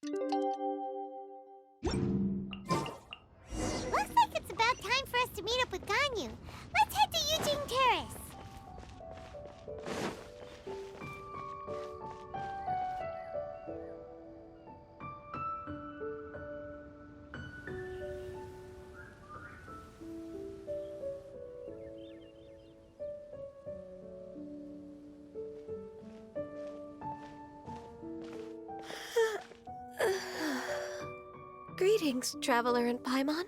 Looks like it's about time for us to meet up with Ganyu. Let's head to Yujing Terrace. Greetings, Traveler and Paimon.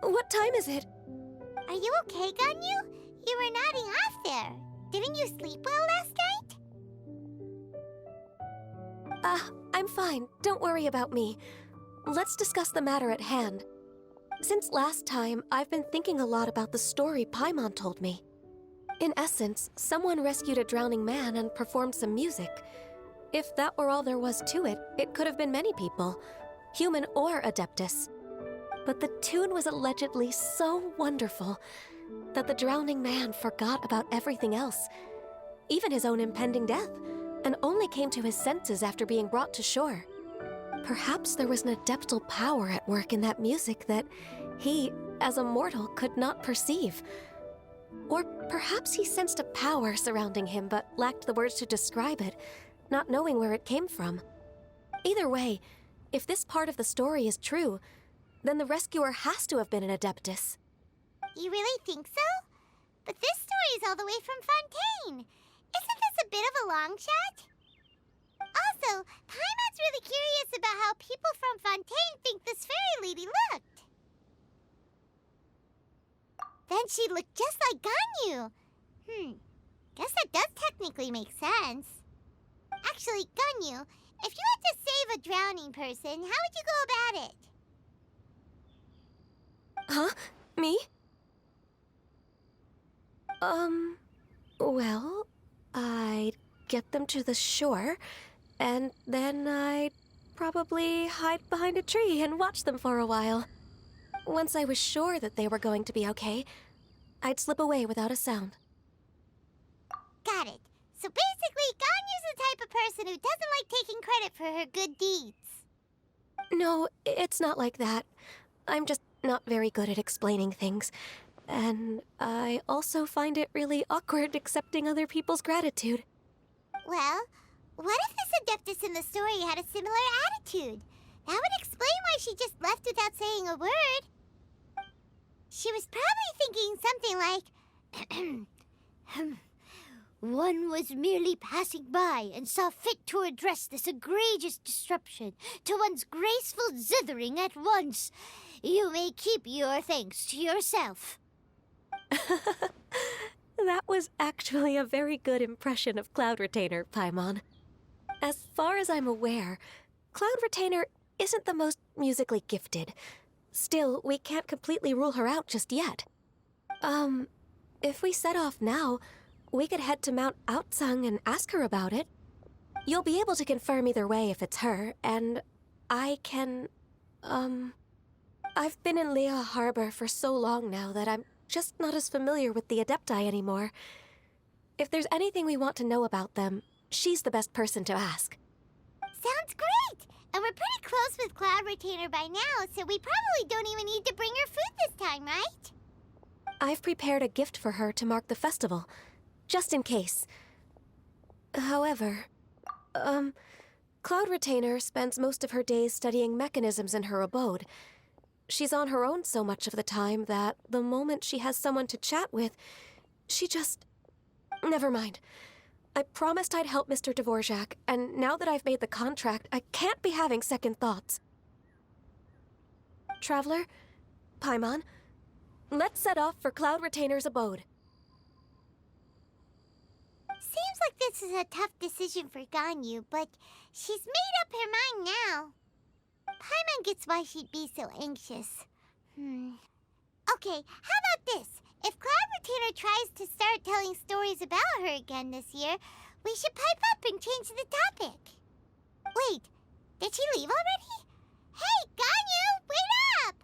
What time is it? Are you okay, Ganyu? You were nodding off there. Didn't you sleep well last night? I'm fine. Don't worry about me. Let's discuss the matter at hand. Since last time, I've been thinking a lot about the story Paimon told me. In essence, someone rescued a drowning man and performed some music. If that were all there was to it, it could have been many people, human or Adeptus. But the tune was allegedly so wonderful that the drowning man forgot about everything else, even his own impending death, and only came to his senses after being brought to shore. Perhaps there was an adeptal power at work in that music that he, as a mortal, could not perceive. Or perhaps he sensed a power surrounding him but lacked the words to describe it, not knowing where it came from. Either way, if this part of the story is true, then the rescuer has to have been an Adeptus. You really think so? But this story is all the way from Fontaine. Isn't this a bit of a long shot? Also, Paimon's really curious about how people from Fontaine think this fairy lady looked. Then she looked just like Ganyu. Guess that does technically make sense. Actually, Ganyu, if you had to save a drowning person, how would you go about it? Huh? Me? Well, I'd get them to the shore, and then I'd probably hide behind a tree and watch them for a while. Once I was sure that they were going to be okay, I'd slip away without a sound. Got it. So basically, Ganyu's the type of person who doesn't like taking credit for her good deeds. No, it's not like that. I'm just not very good at explaining things. And I also find it really awkward accepting other people's gratitude. Well, what if this Adeptus in the story had a similar attitude? That would explain why she just left without saying a word. She was probably thinking something like, one was merely passing by and saw fit to address this egregious disruption to one's graceful zithering at once. You may keep your thanks to yourself. That was actually a very good impression of Cloud Retainer, Paimon. As far as I'm aware, Cloud Retainer isn't the most musically gifted. Still, we can't completely rule her out just yet. If we set off now, we could head to Mount Outsung and ask her about it. You'll be able to confirm either way if it's her, and I can, I've been in Lea Harbor for so long now that I'm just not as familiar with the Adepti anymore. If there's anything we want to know about them, she's the best person to ask. Sounds great! And we're pretty close with Cloud Retainer by now, so we probably don't even need to bring her food this time, right? I've prepared a gift for her to mark the festival, just in case. However, Cloud Retainer spends most of her days studying mechanisms in her abode. She's on her own so much of the time that the moment she has someone to chat with, she just... Never mind. I promised I'd help Mr. Dvorak, and now that I've made the contract, I can't be having second thoughts. Traveler, Paimon, let's set off for Cloud Retainer's abode. Seems like this is a tough decision for Ganyu, but she's made up her mind now. Paimon gets why she'd be so anxious. Okay, how about this? If Cloud Retainer tries to start telling stories about her again this year, we should pipe up and change the topic. Wait, did she leave already? Hey, Ganyu, wait up!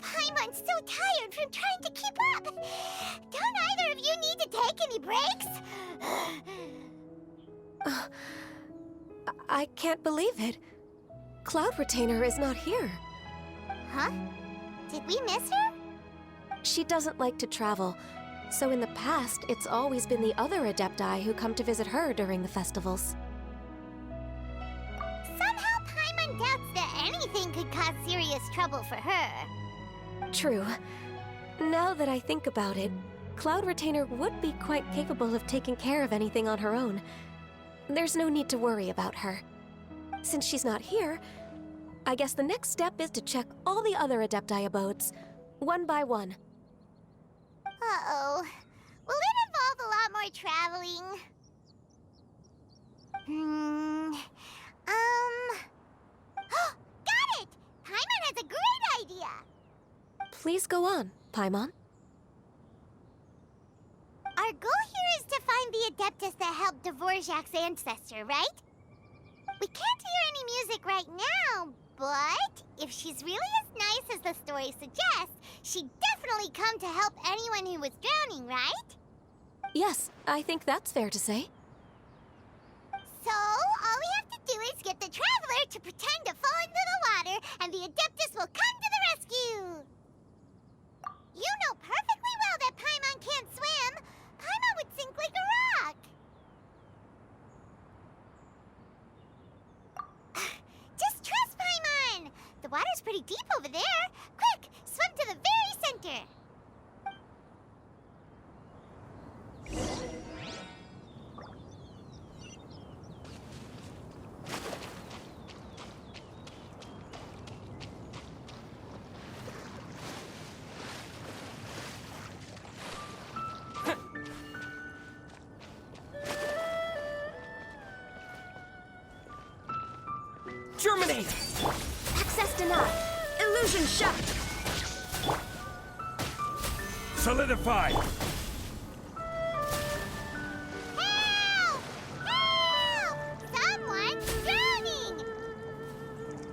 Paimon's so tired from trying to keep up. Don't either of you need to take any breaks? I can't believe it. Cloud Retainer is not here. Huh? Did we miss her? She doesn't like to travel, so in the past, it's always been the other Adepti who come to visit her during the festivals. Somehow Paimon doubts that anything could cause serious trouble for her. True. Now that I think about it, Cloud Retainer would be quite capable of taking care of anything on her own. There's no need to worry about her. Since she's not here, I guess the next step is to check all the other Adepti abodes, one by one. Uh-oh. Will it involve a lot more traveling? Got it! Paimon has a great idea! Please go on, Paimon. Our goal here is to find the Adeptus that helped Dvorak's ancestor, right? We can't hear any music right now, but if she's really as nice as the story suggests, she'd definitely come to help anyone who was drowning, right? Yes, I think that's fair to say. So, all we have to do is get the Traveler to pretend to fall into the water, and the Adeptus will come to the rescue! You know perfectly well that Paimon can't swim! Paimon would sink like a rock! Just trust Paimon! The water's pretty deep over there. Quick, swim to the very center! Germinate! Access denied. Illusion shut. Solidify! Help! Help! Someone's drowning!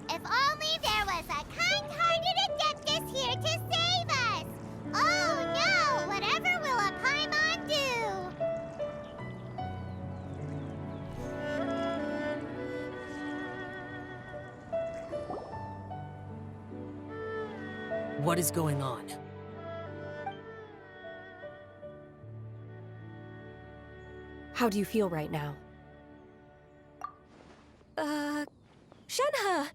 If only there was a kind-hearted Adeptus here to save us! Oh no! Whatever will a Paimon do? What is going on? How do you feel right now? Shenhe!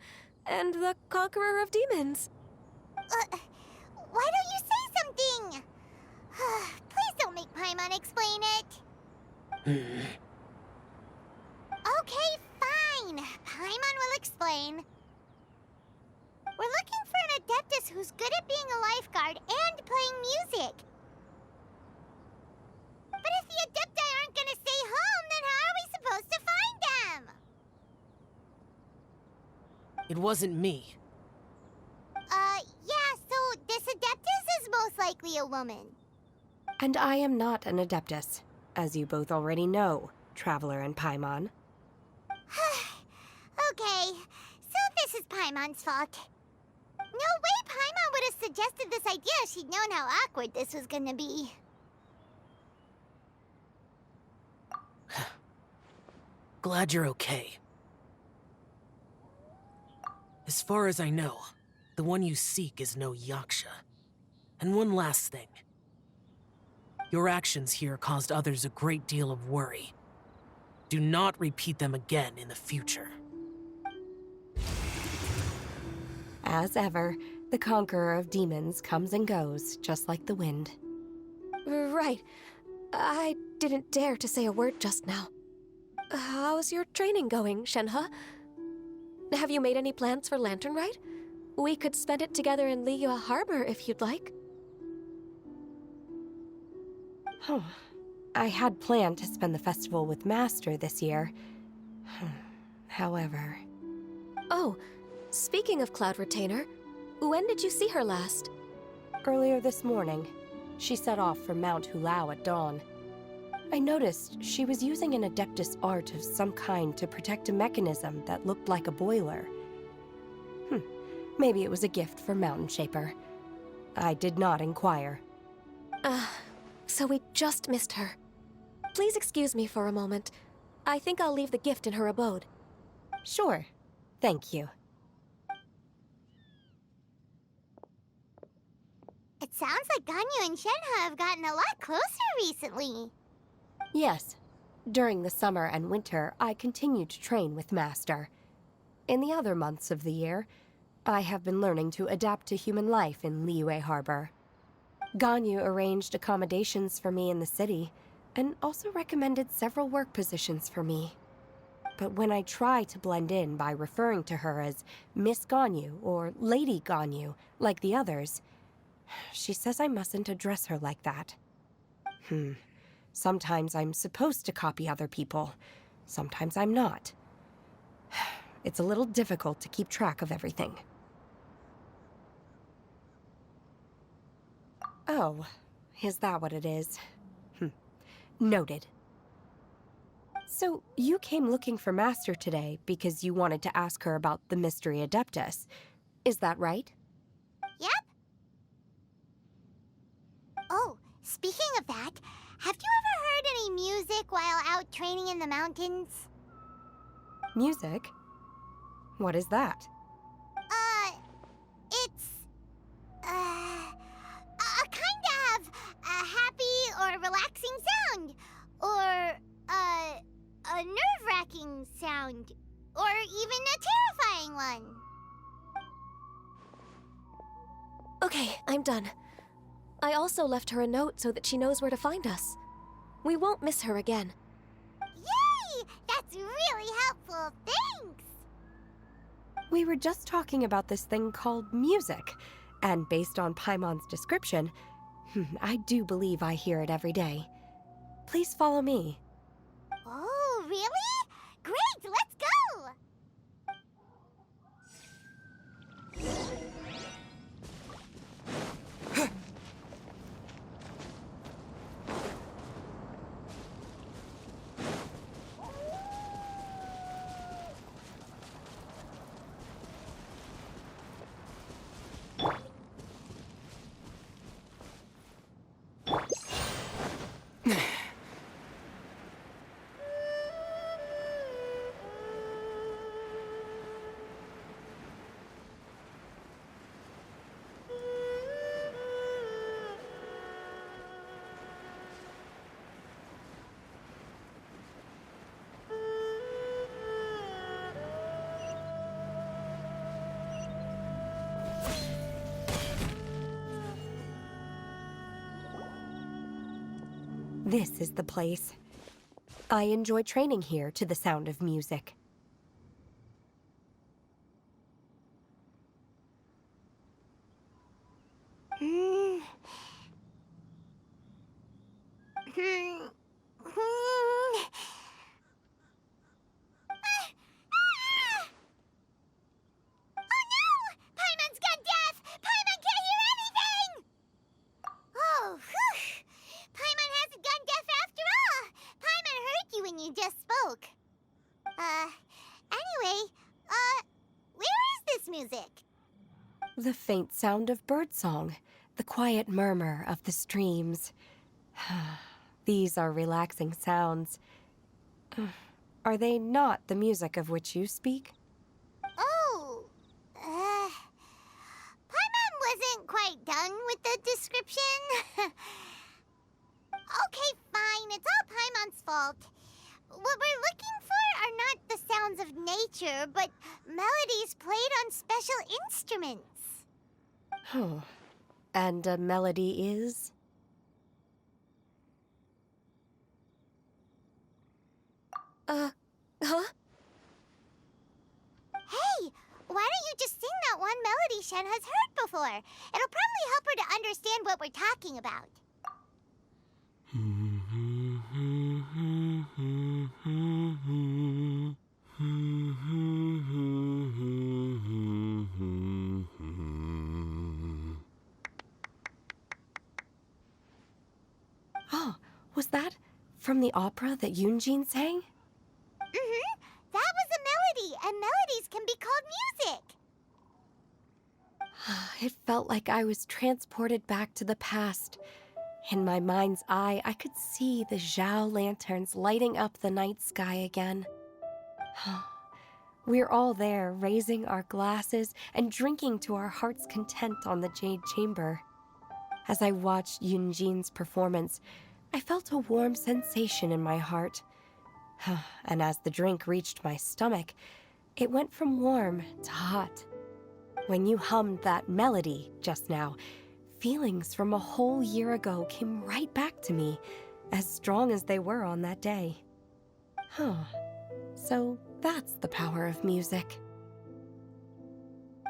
And the Conqueror of Demons. Why don't you say something? Please don't make Paimon explain it. Okay, fine. Paimon will explain. We're looking for an Adeptus who's good at being a lifeguard and playing music. But if the Adepti aren't gonna stay home, then how are we supposed to find them? It wasn't me. Yeah, so this Adeptus is most likely a woman. And I am not an Adeptus, as you both already know, Traveler and Paimon. Okay, so this is Paimon's fault. No way Paimon would have suggested this idea if she'd known how awkward this was gonna be. Glad you're okay. As far as I know, the one you seek is no Yaksha. And one last thing. Your actions here caused others a great deal of worry. Do not repeat them again in the future. As ever, the Conqueror of Demons comes and goes, just like the wind. Right. I didn't dare to say a word just now. How's your training going, Shenhe? Have you made any plans for Lantern Rite? We could spend it together in Liyue Harbor if you'd like. Oh, I had planned to spend the festival with Master this year. However... Oh, speaking of Cloud Retainer, when did you see her last? Earlier this morning, she set off for Mount Hulao at dawn. I noticed she was using an Adeptus art of some kind to protect a mechanism that looked like a boiler. Maybe it was a gift for Mountain Shaper. I did not inquire. So we just missed her. Please excuse me for a moment. I think I'll leave the gift in her abode. Sure. Thank you. It sounds like Ganyu and Shenhe have gotten a lot closer recently. Yes. During the summer and winter, I continue to train with Master. In the other months of the year, I have been learning to adapt to human life in Liyue Harbor. Ganyu arranged accommodations for me in the city, and also recommended several work positions for me. But when I try to blend in by referring to her as Miss Ganyu or Lady Ganyu, like the others, she says I mustn't address her like that. Sometimes I'm supposed to copy other people. Sometimes I'm not. It's a little difficult to keep track of everything. Oh, is that what it is? Noted. So, you came looking for Master today because you wanted to ask her about the Mystery Adeptus. Is that right? Yep. Oh, speaking of that, have you ever heard any music while out training in the mountains? Music? What is that? It's... a kind of a happy or relaxing sound. Or, a nerve-wracking sound. Or even a terrifying one. Okay, I'm done. I also left her a note so that she knows where to find us. We won't miss her again. Yay! That's really helpful. Thanks! We were just talking about this thing called music, and based on Paimon's description, I do believe I hear it every day. Please follow me. Oh, really? Great, let's go! This is the place. I enjoy training here to the sound of music. Oh no! Paimon's gone deaf! Paimon can't hear anything! Oh, whew! Paimon hasn't gone deaf after all! Paimon heard you when you just spoke. Anyway, where is this music? The faint sound of birdsong, the quiet murmur of the streams. These are relaxing sounds. Are they not the music of which you speak? Oh, Paimon wasn't quite done with the description. Okay, fine, it's all Paimon's fault. What we're looking for are not the sounds of nature, but melodies played on special instruments. Oh. And a melody is? Huh? Hey, why don't you just sing that one melody Shen has heard before? It'll probably help her to understand what we're talking about. Oh, was that from the opera that Yoonjin sang? Mm-hmm. That was a melody, and melodies can be called music. It felt like I was transported back to the past. In my mind's eye, I could see the Zhao lanterns lighting up the night sky again. We're all there, raising our glasses and drinking to our heart's content on the Jade Chamber. As I watched Yoonjin's performance, I felt a warm sensation in my heart. And as the drink reached my stomach, it went from warm to hot. When you hummed that melody just now, feelings from a whole year ago came right back to me, as strong as they were on that day. So that's the power of music.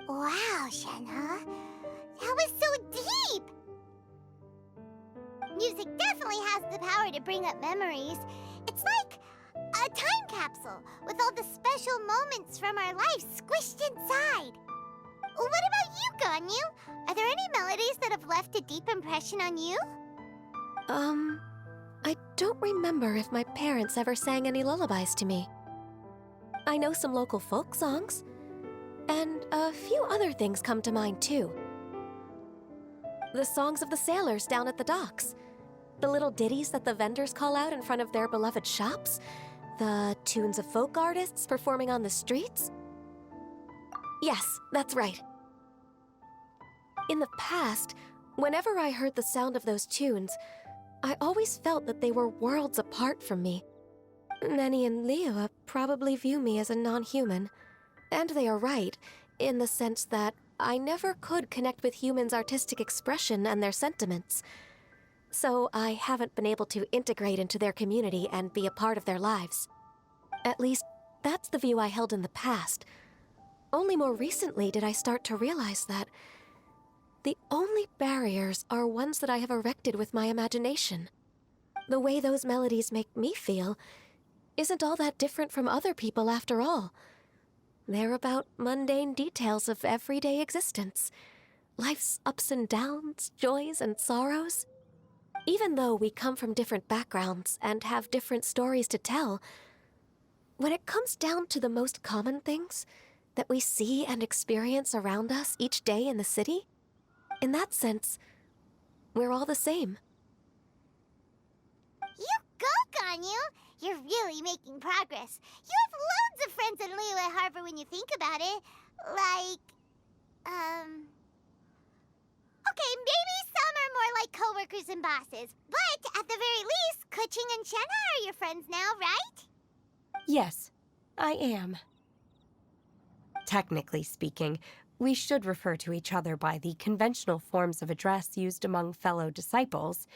Wow, Shenhe. That was so deep! Music definitely has the power to bring up memories. It's like a time capsule with all the special moments from our lives squished inside. What about you, Ganyu? Are there any melodies that have left a deep impression on you? I don't remember if my parents ever sang any lullabies to me. I know some local folk songs, and a few other things come to mind too. The songs of the sailors down at the docks, the little ditties that the vendors call out in front of their beloved shops, the tunes of folk artists performing on the streets. Yes, that's right. In the past, whenever I heard the sound of those tunes, I always felt that they were worlds apart from me. Nenny and Liyue probably view me as a non-human. And they are right, in the sense that I never could connect with humans' artistic expression and their sentiments. So I haven't been able to integrate into their community and be a part of their lives. At least, that's the view I held in the past. Only more recently did I start to realize that the only barriers are ones that I have erected with my imagination. The way those melodies make me feel isn't all that different from other people after all. They're about mundane details of everyday existence. Life's ups and downs, joys and sorrows. Even though we come from different backgrounds and have different stories to tell, when it comes down to the most common things that we see and experience around us each day in the city, in that sense, we're all the same. You go, Ganyu! You're really making progress. You have loads of friends in Liyue Harbor when you think about it. Like, okay, maybe some are more like coworkers and bosses. But at the very least, Keqing and Shenhe are your friends now, right? Yes, I am. Technically speaking, we should refer to each other by the conventional forms of address used among fellow disciples.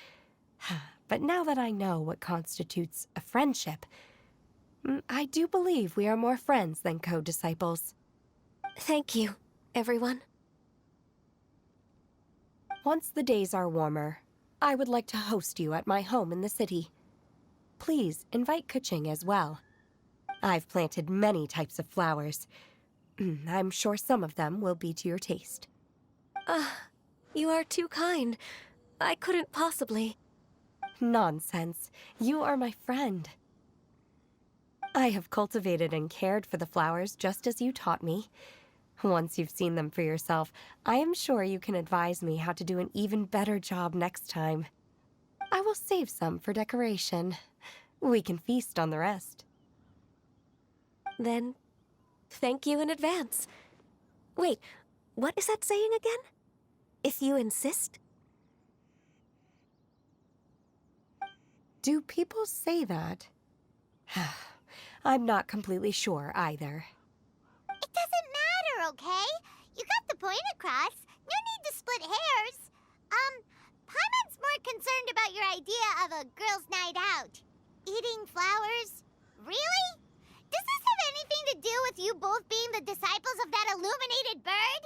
But now that I know what constitutes a friendship, I do believe we are more friends than co-disciples. Thank you, everyone. Once the days are warmer, I would like to host you at my home in the city. Please invite Kuching as well. I've planted many types of flowers. I'm sure some of them will be to your taste. You are too kind. I couldn't possibly. Nonsense. You are my friend. I have cultivated and cared for the flowers just as you taught me. Once you've seen them for yourself, I am sure you can advise me how to do an even better job next time. I will save some for decoration. We can feast on the rest. Then, thank you in advance. Wait, what is that saying again? If you insist? Do people say that? I'm not completely sure either. It doesn't matter, okay? You got the point across. No need to split hairs. Paimon's more concerned about your idea of a girls' night out. Eating flowers? Really? Does this have anything to do with you both being the disciples of that illuminated bird?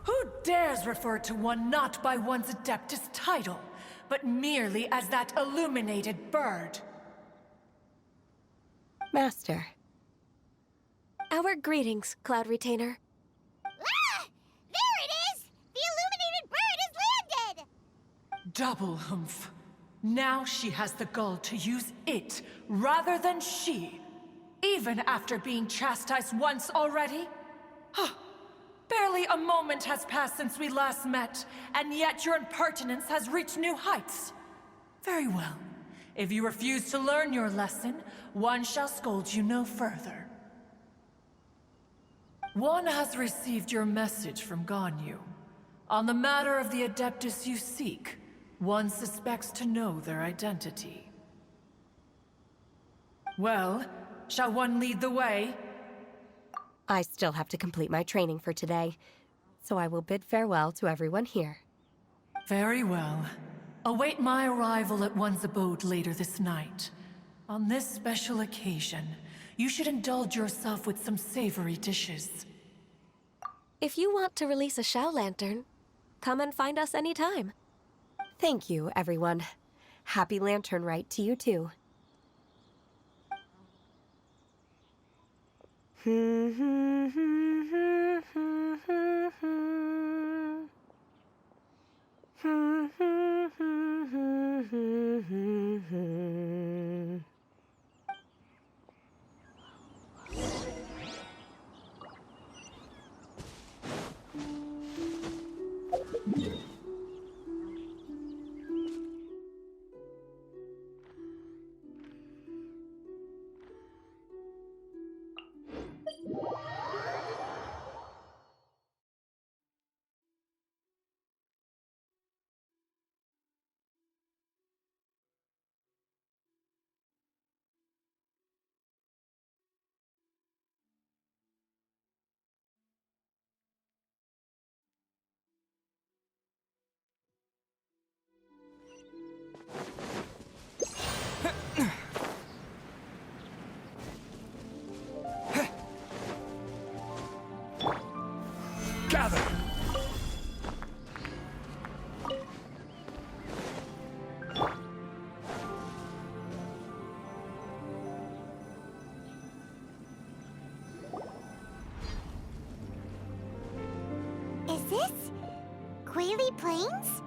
Who dares refer to one not by one's Adeptus title, but merely as that illuminated bird? Master. Our greetings, Cloud Retainer. Ah! There it is! The illuminated bird has landed! Double humph. Now she has the gall to use it rather than she, even after being chastised once already? Barely a moment has passed since we last met, and yet your impertinence has reached new heights. Very well. If you refuse to learn your lesson, one shall scold you no further. One has received your message from Ganyu. On the matter of the Adeptus you seek, one suspects to know their identity. Well, shall one lead the way? I still have to complete my training for today, so I will bid farewell to everyone here. Very well. Await my arrival at one's abode later this night. On this special occasion, you should indulge yourself with some savory dishes. If you want to release a Shao Lantern, come and find us anytime. Thank you, everyone. Happy Lantern Rite to you too. Gather! Is this Quaily Plains?